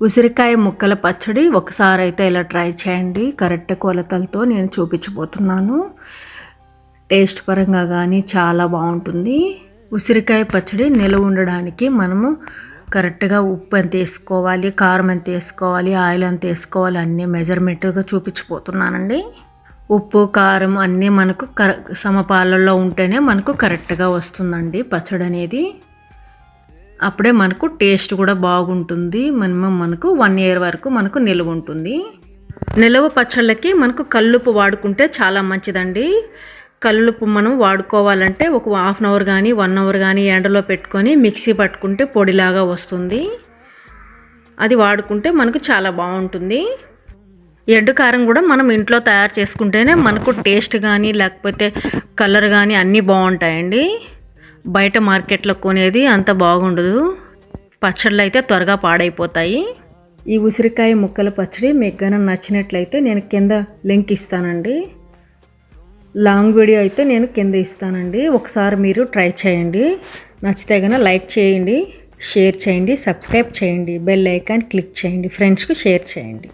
ఉసిరికాయ ముక్కల పచ్చడి ఒకసారి అయితే ఇలా ట్రై చేయండి. కరెక్ట్ కొలతలతో నేను చూపించబోతున్నాను. టేస్ట్ పరంగా కానీ చాలా బాగుంటుంది. ఉసిరికాయ పచ్చడి నిలవ ఉండడానికి మనము కరెక్ట్గా ఉప్పు ఎంత వేసుకోవాలి, కారం ఎంత వేసుకోవాలి, ఆయిల్ ఎంత వేసుకోవాలి అన్నీ మెజర్మెంట్గా చూపించబోతున్నానండి. ఉప్పు కారం అన్నీ మనకు సమపాలలో ఉంటేనే మనకు కరెక్ట్గా వస్తుందండి పచ్చడి అనేది. అప్పుడే మనకు టేస్ట్ కూడా బాగుంటుంది. మనకు 1 year వరకు మనకు నిలువ ఉంటుంది. నిలవ పచ్చళ్ళకి మనకు కల్లుప్పు వాడుకుంటే చాలా మంచిదండి. కల్లుప్పు మనం వాడుకోవాలంటే ఒక 1/2 hour కానీ 1 hour కానీ ఎండలో పెట్టుకొని మిక్సీ పట్టుకుంటే పొడిలాగా వస్తుంది. అది వాడుకుంటే మనకు చాలా బాగుంటుంది. ఎండు కారం కూడా మనం ఇంట్లో తయారు చేసుకుంటేనే మనకు టేస్ట్ కానీ లేకపోతే కలర్ కానీ అన్నీ బాగుంటాయండి. బయట మార్కెట్లో కొనేది అంత బాగుండదు. పచ్చళ్ళు అయితే త్వరగా పాడైపోతాయి. ఈ ఉసిరికాయ ముక్కల పచ్చడి మీకు కనుక నచ్చినట్లయితే నేను కింద లింక్ ఇస్తానండి. లాంగ్ వీడియో అయితే నేను కింద ఇస్తానండి. ఒకసారి మీరు ట్రై చేయండి. నచ్చితే కనుక లైక్ చేయండి, షేర్ చేయండి, సబ్స్క్రైబ్ చేయండి, బెల్ ఐకాన్ క్లిక్ చేయండి, ఫ్రెండ్స్కి షేర్ చేయండి.